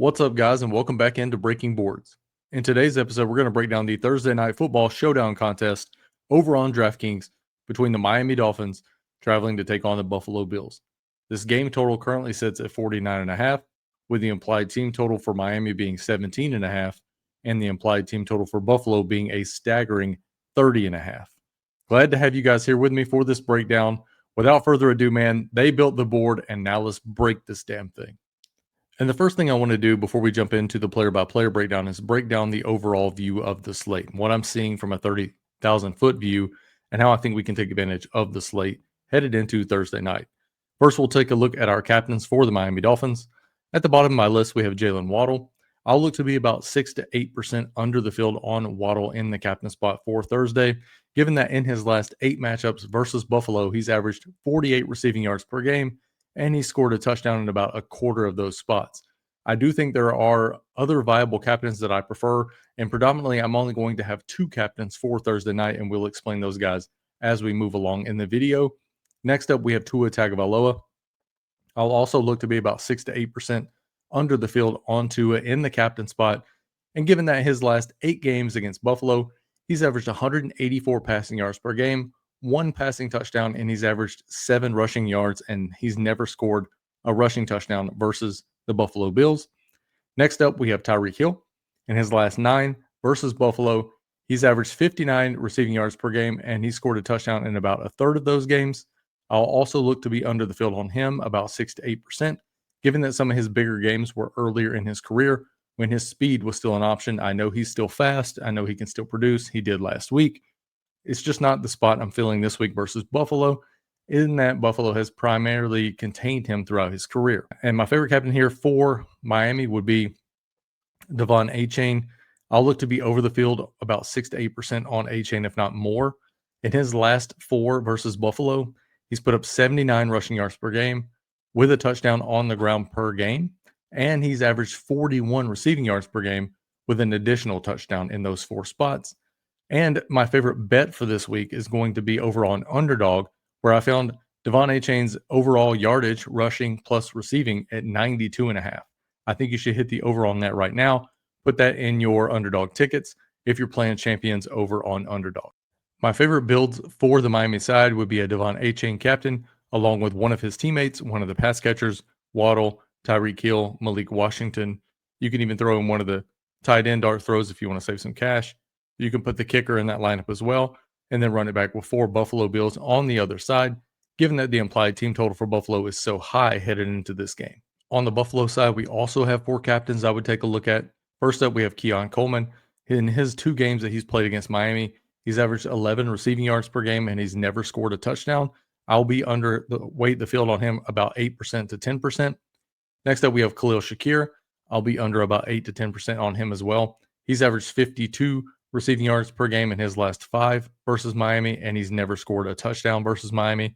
What's up, guys, and welcome back into Breaking Boards. In today's episode, we're going to break down the Thursday Night Football Showdown contest over on DraftKings between the Miami Dolphins traveling to take on the Buffalo Bills. This game total currently sits at 49.5, with the implied team total for Miami being 17.5, and the implied team total for Buffalo being a staggering 30.5. Glad to have you guys here with me for this breakdown. Without further ado, man, they built the board, and now let's break this damn thing. And the first thing I want to do before we jump into the player-by-player breakdown is break down the overall view of the slate, what I'm seeing from a 30,000-foot view, and how I think we can take advantage of the slate headed into Thursday night. First, we'll take a look at our captains for the Miami Dolphins. At the bottom of my list, we have Jalen Waddle. I'll look to be about 6 to 8% under the field on Waddle in the captain spot for Thursday, given that in his last 8 matchups versus Buffalo, he's averaged 48 receiving yards per game, and he scored a touchdown in about a quarter of those spots. I do think there are other viable captains that I prefer, and predominantly I'm only going to have 2 captains for Thursday night, and we'll explain those guys as we move along in the video. Next up, we have Tua Tagovailoa. I'll also look to be about 6 to 8% under the field on Tua in the captain spot, and given that his last 8 games against Buffalo, he's averaged 184 passing yards per game, 1 passing touchdown, and he's averaged 7 rushing yards, and he's never scored a rushing touchdown versus the Buffalo Bills. Next up, we have Tyreek Hill. In his last 9 versus Buffalo, he's averaged 59 receiving yards per game, and he scored a touchdown in about a third of those games. I'll also look to be under the field on him about 6 to 8%, given that some of his bigger games were earlier in his career when his speed was still an option. I know he's still fast. I know he can still produce. He did last week. It's just not the spot I'm feeling this week versus Buffalo, in that Buffalo has primarily contained him throughout his career. And my favorite captain here for Miami would be Devon Achane. I'll look to be over the field about 6 to 8% on Achane, if not more. In his last 4 versus Buffalo, he's put up 79 rushing yards per game with a touchdown on the ground per game, and he's averaged 41 receiving yards per game with an additional touchdown in those 4 spots. And my favorite bet for this week is going to be over on Underdog, where I found Devon Achane's overall yardage, rushing plus receiving at 92.5. I think you should hit the over on that right now. Put that in your Underdog tickets if you're playing champions over on Underdog. My favorite builds for the Miami side would be a Devon Achane captain, along with one of his teammates, one of the pass catchers, Waddle, Tyreek Hill, Malik Washington. You can even throw in one of the tight end dart throws if you want to save some cash. You can put the kicker in that lineup as well, and then run it back with 4 Buffalo Bills on the other side, given that the implied team total for Buffalo is so high headed into this game. On the Buffalo side, we also have 4 captains I would take a look at. First up, we have Keon Coleman. In his 2 games that he's played against Miami, he's averaged 11 receiving yards per game, and he's never scored a touchdown. I'll be under the field on him about 8% to 10%. Next up, we have Khalil Shakir. I'll be under about 8 to 10% on him as well. He's averaged 52 receiving yards per game in his last 5 versus Miami, and he's never scored a touchdown versus Miami.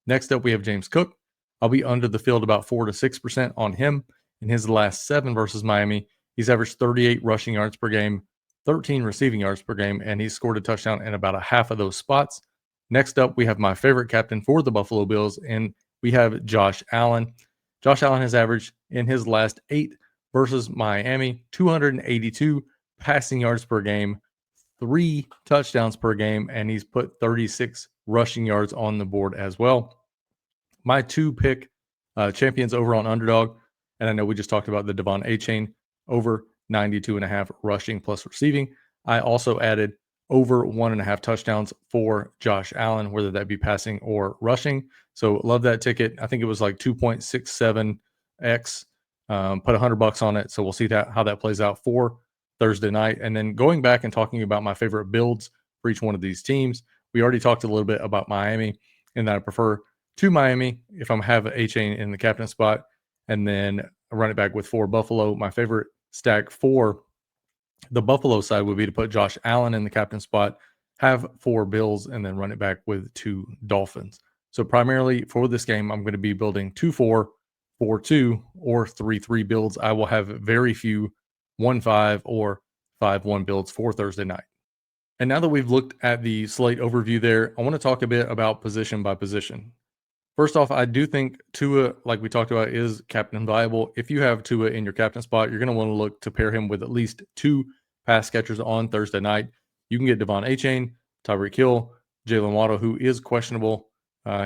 Next up, we have James Cook. I'll be under the field about 4 to 6% on him. In his last 7 versus Miami, he's averaged 38 rushing yards per game, 13 receiving yards per game, and he's scored a touchdown in about a half of those spots. Next up, we have my favorite captain for the Buffalo Bills, and we have Josh Allen. Josh Allen has averaged in his last 8 versus Miami 282 passing yards per game, 3 touchdowns per game, and he's put 36 rushing yards on the board as well. My 2 pick champions over on Underdog, and I know we just talked about the Devon Achane over 92.5 rushing plus receiving. I also added over 1.5 touchdowns for Josh Allen, whether that be passing or rushing. So love that ticket. I think it was like 2.67x. Put $100 on it. So we'll see how that plays out for Thursday night. And then going back and talking about my favorite builds for each one of these teams, we already talked a little bit about Miami and that I prefer to Miami if I'm have Achane in the captain spot, and then run it back with 4 Buffalo. My favorite stack for the Buffalo side would be to put Josh Allen in the captain spot, have 4 Bills, and then run it back with 2 Dolphins. So primarily for this game, I'm going to be building 2-4, 4-2, or 3-3 builds. I will have very few 1-5 or 5-1 builds for Thursday night. And now that we've looked at the slate overview there, I want to talk a bit about position by position. First off, I do think Tua, like we talked about, is captain viable. If you have Tua in your captain spot, you're going to want to look to pair him with at least 2 pass catchers on Thursday night. You can get Devon Achane, Tyreek Hill, Jalen Waddle, who is questionable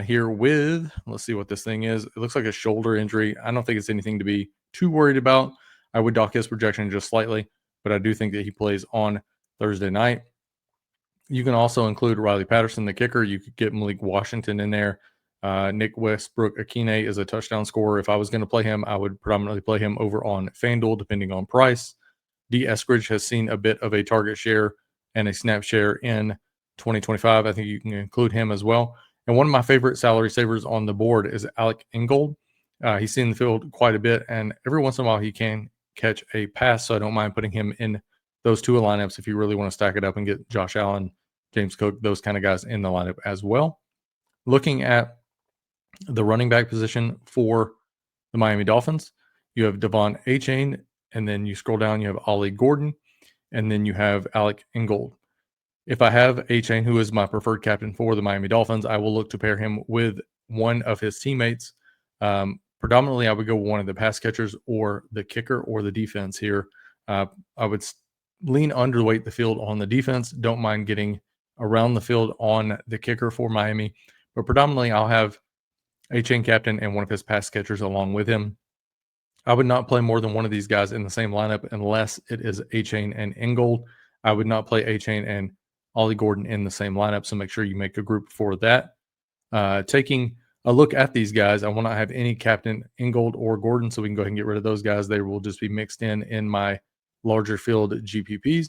here with, let's see what this thing is. It looks like a shoulder injury. I don't think it's anything to be too worried about. I would dock his projection just slightly, but I do think that he plays on Thursday night. You can also include Riley Patterson, the kicker. You could get Malik Washington in there. Nick Westbrook-Akine is a touchdown scorer. If I was going to play him, I would predominantly play him over on FanDuel, depending on price. D. Eskridge has seen a bit of a target share and a snap share in 2025. I think you can include him as well. And one of my favorite salary savers on the board is Alec Ingold. He's seen the field quite a bit, and every once in a while he can catch a pass, so I don't mind putting him in those two lineups if you really want to stack it up and get Josh Allen, James Cook, those kind of guys in the lineup as well. Looking at the running back position for the Miami Dolphins, you have Devon Achane, and then you scroll down, you have Ollie Gordon, and then you have Alec Ingold. If I have Achane, who is my preferred captain for the Miami Dolphins, I will look to pair him with one of his teammates. Predominantly, I would go one of the pass catchers or the kicker or the defense here. I would lean underweight the field on the defense. Don't mind getting around the field on the kicker for Miami. But predominantly, I'll have Achane captain and one of his pass catchers along with him. I would not play more than one of these guys in the same lineup unless it is Achane and Ingold. I would not play Achane and Ollie Gordon in the same lineup, so make sure you make a group for that. Taking a look at these guys, I will not have any captain Ingold or Gordon, so we can go ahead and get rid of those guys. They will just be mixed in my larger field GPPs.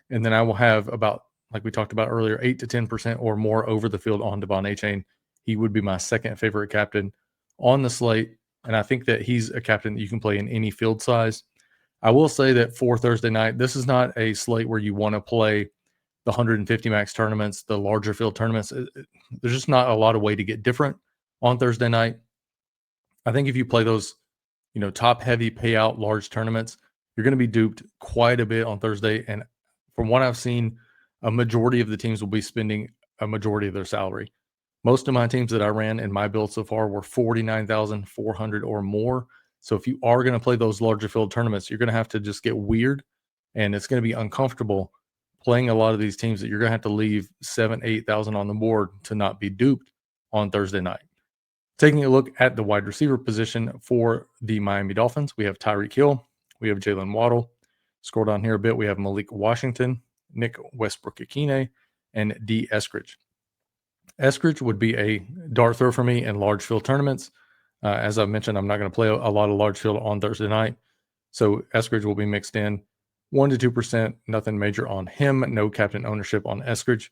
And then I will have about, like we talked about earlier, 8 to 10% or more over the field on Devon Achane. He would be my second favorite captain on the slate, and I think that he's a captain that you can play in any field size. I will say that for Thursday night, this is not a slate where you want to play the 150 max tournaments, the larger field tournaments. There's just not a lot of way to get different on Thursday night. I think if you play those, top heavy payout large tournaments, you're going to be duped quite a bit on Thursday. And from what I've seen, a majority of the teams will be spending a majority of their salary. Most of my teams that I ran in my build so far were 49,400 or more. So if you are going to play those larger field tournaments, you're going to have to just get weird, and it's going to be uncomfortable playing a lot of these teams that you're going to have to leave 7,000-8,000 on the board to not be duped on Thursday night. Taking a look at the wide receiver position for the Miami Dolphins, we have Tyreek Hill, we have Jalen Waddle. Scroll down here a bit, we have Malik Washington, Nick Westbrook-Akine, and D. Eskridge. Eskridge would be a dart throw for me in large field tournaments. As I mentioned, I'm not going to play a lot of large field on Thursday night. So Eskridge will be mixed in 1 to 2%, nothing major on him. No captain ownership on Eskridge.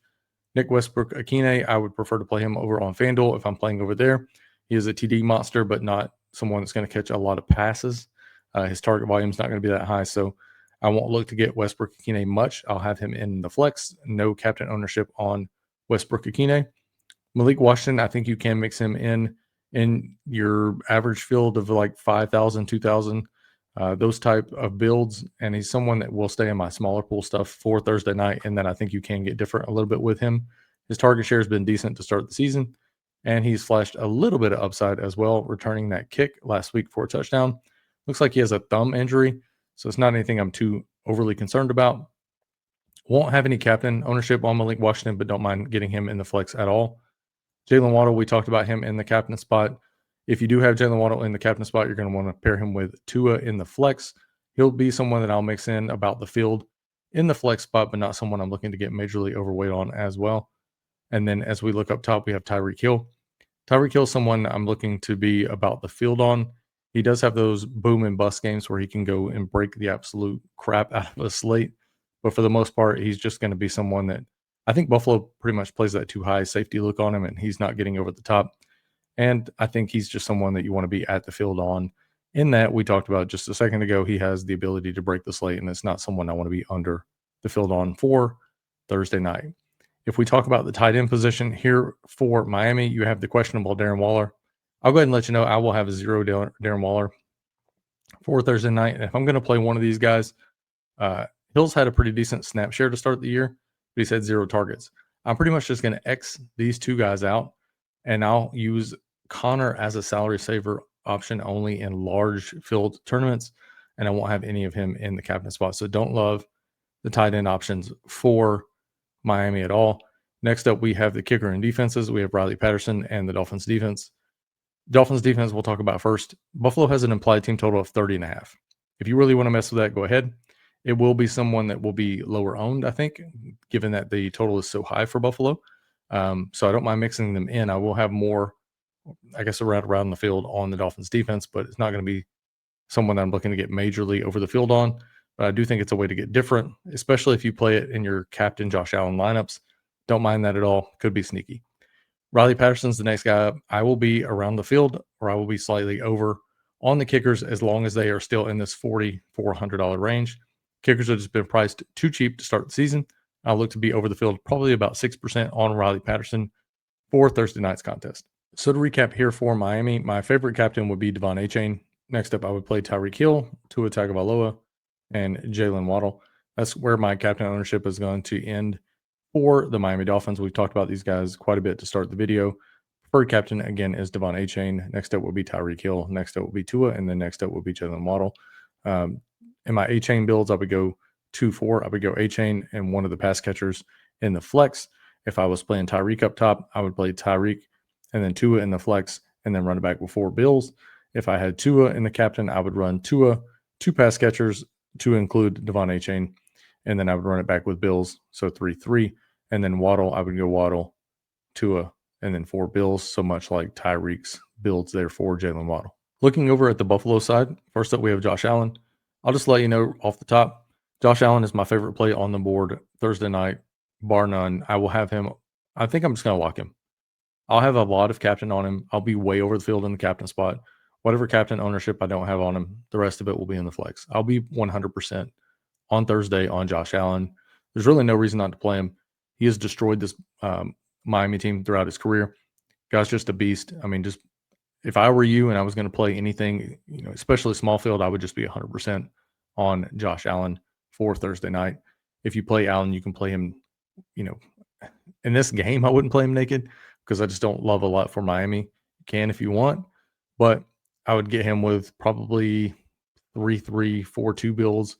Nick Westbrook-Akine, I would prefer to play him over on FanDuel if I'm playing over there. He is a TD monster, but not someone that's going to catch a lot of passes. His target volume is not going to be that high, so I won't look to get Westbrook-Akine much. I'll have him in the flex. No captain ownership on Westbrook-Akine. Malik Washington, I think you can mix him in your average field of like 5,000, 2,000, those type of builds. And he's someone that will stay in my smaller pool stuff for Thursday night. And then I think you can get different a little bit with him. His target share has been decent to start the season, and he's flashed a little bit of upside as well, returning that kick last week for a touchdown. Looks like he has a thumb injury, so it's not anything I'm too overly concerned about. Won't have any captain ownership on Malik Washington, but don't mind getting him in the flex at all. Jalen Waddle, we talked about him in the captain spot. If you do have Jalen Waddle in the captain spot, you're going to want to pair him with Tua in the flex. He'll be someone that I'll mix in about the field in the flex spot, but not someone I'm looking to get majorly overweight on as well. And then as we look up top, we have Tyreek Hill. Tyreek Hill is someone I'm looking to be about the field on. He does have those boom and bust games where he can go and break the absolute crap out of a slate. But for the most part, he's just going to be someone that I think Buffalo pretty much plays that too high safety look on him, and he's not getting over the top. And I think he's just someone that you want to be at the field on. In that, we talked about just a second ago, he has the ability to break the slate, and it's not someone I want to be under the field on for Thursday night. If we talk about the tight end position here for Miami, you have the questionable Darren Waller. I'll go ahead and let you know I will have a 0 Darren Waller for Thursday night. And if I'm going to play one of these guys, Hill's had a pretty decent snap share to start the year, but he's had 0 targets. I'm pretty much just going to X these two guys out, and I'll use Connor as a salary saver option only in large field tournaments, and I won't have any of him in the captain spot. So don't love the tight end options for Miami at all. Next up, we have the kicker and defenses. We have Riley Patterson and the Dolphins defense. Dolphins defense we'll talk about first. Buffalo has an implied team total of 30.5. If you really want to mess with that, go ahead. It will be someone that will be lower owned, I think, given that the total is so high for Buffalo. So I don't mind mixing them in. I will have more, I guess, around the field on the Dolphins defense, but it's not going to be someone that I'm looking to get majorly over the field on. But I do think it's a way to get different, especially if you play it in your captain Josh Allen lineups. Don't mind that at all. Could be sneaky. Riley Patterson's the next guy up. I will be around the field, or I will be slightly over on the kickers as long as they are still in this $4,400 range. Kickers have just been priced too cheap to start the season. I'll look to be over the field probably about 6% on Riley Patterson for Thursday night's contest. So to recap here for Miami, my favorite captain would be Devon Achane. Next up, I would play Tyreek Hill, Tua Tagovailoa, and Jalen Waddle. That's where my captain ownership is going to end for the Miami Dolphins. We've talked about these guys quite a bit to start the video. Preferred captain, again, is Devon Achane. Next up will be Tyreek Hill. Next up will be Tua, and then next up will be Jalen Waddle. In my Achane builds, I would go 2-4. I would go Achane and one of the pass catchers in the flex. If I was playing Tyreek up top, I would play Tyreek and then Tua in the flex and then run it back with 4 Bills. If I had Tua in the captain, I would run Tua, 2 pass catchers to include Devon Achane, and then I would run it back with Bills, so 3-3. And then Waddle, I would go Waddle, Tua, and then 4 Bills, so much like Tyreek's builds there for Jalen Waddle. Looking over at the Buffalo side, first up we have Josh Allen. I'll just let you know off the top, Josh Allen is my favorite play on the board Thursday night, bar none. I will have him. I think I'm just going to lock him. I'll have a lot of captain on him. I'll be way over the field in the captain spot. Whatever captain ownership I don't have on him, the rest of it will be in the flex. I'll be 100% on Thursday on Josh Allen. There's really no reason not to play him. He has destroyed this Miami team throughout his career. Guy's just a beast. I mean, just if I were you and I was going to play anything, especially small field, I would just be 100% on Josh Allen for Thursday night. If you play Allen, you can play him, in this game, I wouldn't play him naked because I just don't love a lot for Miami. You can if you want, but I would get him with probably 3-3, 4-2 builds,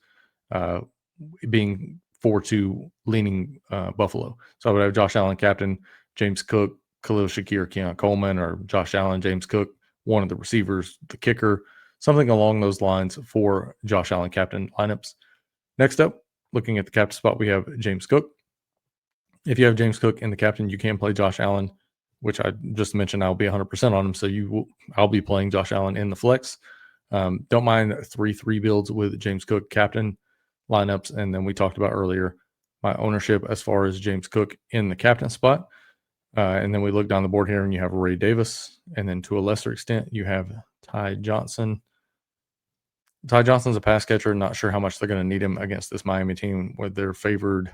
being 4-2 leaning Buffalo. So I would have Josh Allen captain, James Cook, Khalil Shakir, Keon Coleman, or Josh Allen, James Cook, one of the receivers, the kicker, something along those lines for Josh Allen captain lineups. Next up, looking at the captain spot, we have James Cook. If you have James Cook in the captain, you can play Josh Allen, which I just mentioned I'll be 100% on him. So I'll be playing Josh Allen in the flex. Don't mind 3-3 builds with James Cook captain lineups. And then we talked about earlier my ownership as far as James Cook in the captain spot. And then we look down the board here and you have Ray Davis. And then to a lesser extent, you have Ty Johnson. Ty Johnson's a pass catcher. Not sure how much they're going to need him against this Miami team where they're favored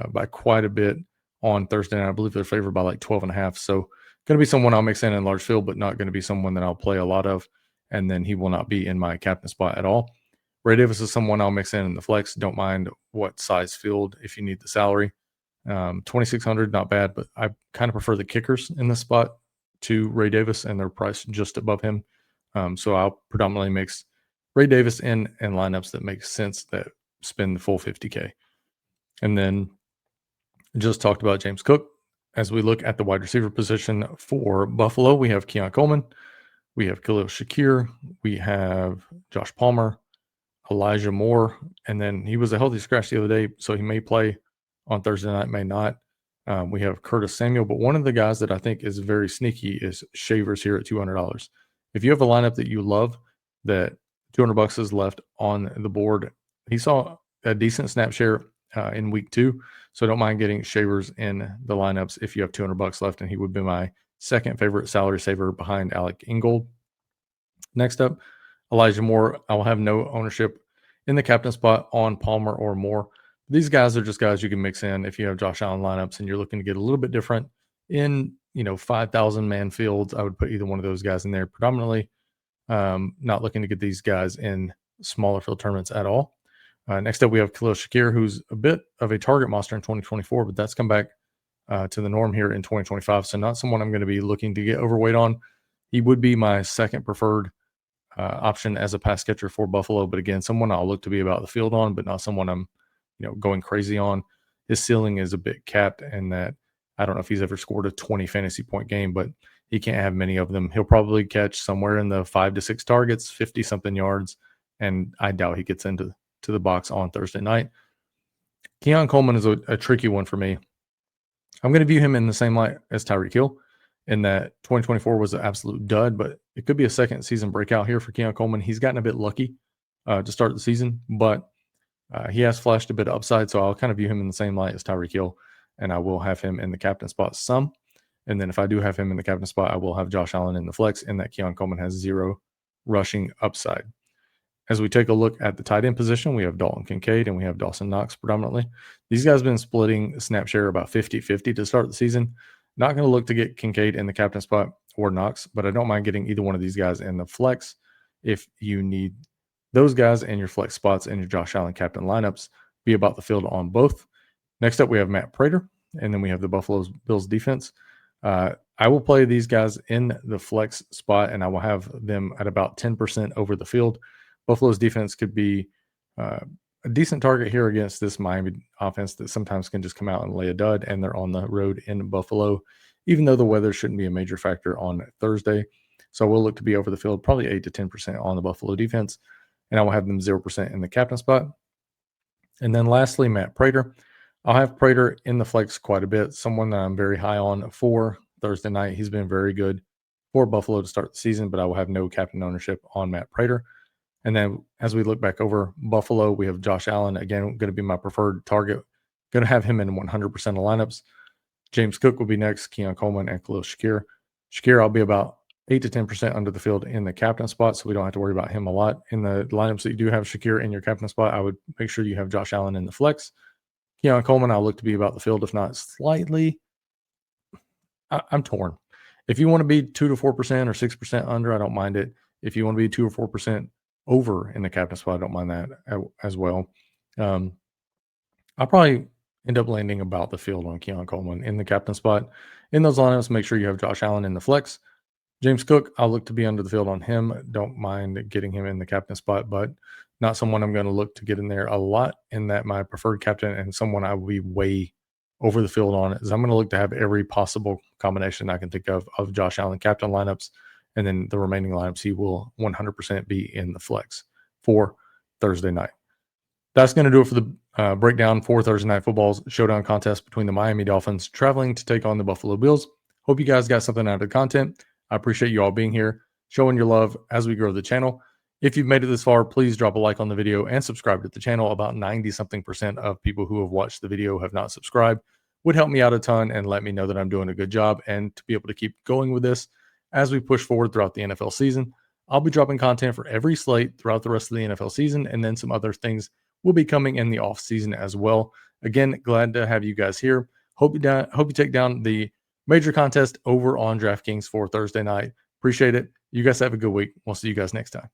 by quite a bit on Thursday night. I believe they're favored by like 12.5. So going to be someone I'll mix in large field, but not going to be someone that I'll play a lot of. And then he will not be in my captain spot at all. Ray Davis is someone I'll mix in the flex. Don't mind what size field if you need the salary. 2,600, not bad, but I kind of prefer the kickers in this spot to Ray Davis, and they're priced just above him. So I'll predominantly mix Ray Davis in lineups that make sense that spend the full 50K. And then just talked about James Cook. As we look at the wide receiver position for Buffalo, we have Keon Coleman, we have Khalil Shakir, we have Josh Palmer, Elijah Moore, and then he was a healthy scratch the other day, so he may play on Thursday night, may not. We have Curtis Samuel, but one of the guys that I think is very sneaky is Shavers here at $200. If you have a lineup that you love, that $200 is left on the board, he saw a decent snap share in week 2, so don't mind getting Shavers in the lineups if you have $200 left, and he would be my second favorite salary saver behind Alec Ingold. Next up, Elijah Moore. I will have no ownership in the captain spot on Palmer or Moore. These guys are just guys you can mix in if you have Josh Allen lineups and you're looking to get a little bit different in 5,000 man fields. I would put either one of those guys in there predominantly. Not looking to get these guys in smaller field tournaments at all. Next up, we have Khalil Shakir, who's a bit of a target monster in 2024, but that's come back to the norm here in 2025. So not someone I'm going to be looking to get overweight on. He would be my second preferred option as a pass catcher for Buffalo, but again, someone I'll look to be about the field on, but not someone I'm going crazy on. His ceiling is a bit capped in that I don't know if he's ever scored a 20 fantasy point game, but he can't have many of them. He'll probably catch somewhere in the 5 to 6 targets, 50 something yards, and I doubt he gets into the box on Thursday night. Keon Coleman is a tricky one for me. I'm going to view him in the same light as Tyreek Hill, in that 2024 was an absolute dud, but it could be a second season breakout here for Keon Coleman. He's gotten a bit lucky to start the season, but he has flashed a bit of upside, so I'll kind of view him in the same light as Tyreek Hill, and I will have him in the captain spot some. And then if I do have him in the captain spot, I will have Josh Allen in the flex, and that Keon Coleman has 0 rushing upside. As we take a look at the tight end position, we have Dalton Kincaid and we have Dawson Knox predominantly. These guys have been splitting snap share about 50-50 to start the season. Not going to look to get Kincaid in the captain spot or Knox, but I don't mind getting either one of these guys in the flex if you need those guys in your flex spots and your Josh Allen captain lineups. Be about the field on both. Next up, we have Matt Prater, and then we have the Buffalo Bills defense. I will play these guys in the flex spot, and I will have them at about 10% over the field. Buffalo's defense could be a decent target here against this Miami offense that sometimes can just come out and lay a dud, and they're on the road in Buffalo, even though the weather shouldn't be a major factor on Thursday. So we'll look to be over the field, probably 8 to 10% on the Buffalo defense, and I will have them 0% in the captain spot. And then lastly, Matt Prater. I'll have Prater in the flex quite a bit, someone that I'm very high on for Thursday night. He's been very good for Buffalo to start the season, but I will have no captain ownership on Matt Prater. And then as we look back over Buffalo, we have Josh Allen, again, going to be my preferred target. Going to have him in 100% of lineups. James Cook will be next, Keon Coleman, and Khalil Shakir. Shakir, I'll be about 8 to 10% under the field in the captain spot, so we don't have to worry about him a lot. In the lineups that you do have Shakir in your captain spot, I would make sure you have Josh Allen in the flex. Keon Coleman, I'll look to be about the field, if not slightly. I'm torn. If you want to be 2 to 4% or 6% under, I don't mind it. If you want to be 2 or 4% over in the captain spot, I don't mind that as well. I'll probably end up landing about the field on Keon Coleman in the captain spot. In those lineups, make sure you have Josh Allen in the flex. James Cook, I'll look to be under the field on him. Don't mind getting him in the captain spot, but not someone I'm going to look to get in there a lot, in that my preferred captain and someone I will be way over the field on is I'm going to look to have every possible combination I can think of Josh Allen captain lineups. And then the remaining lineups, he will 100% be in the flex for Thursday night. That's going to do it for the breakdown for Thursday Night Football's showdown contest between the Miami Dolphins traveling to take on the Buffalo Bills. Hope you guys got something out of the content. I appreciate you all being here, showing your love as we grow the channel. If you've made it this far, please drop a like on the video and subscribe to the channel. About 90-something% of people who have watched the video have not subscribed. Would help me out a ton and let me know that I'm doing a good job, and to be able to keep going with this as we push forward throughout the NFL season. I'll be dropping content for every slate throughout the rest of the NFL season, and then some other things will be coming in the off season as well. Again, glad to have you guys here. Hope you take down the major contest over on DraftKings for Thursday night. Appreciate it. You guys have a good week. We'll see you guys next time.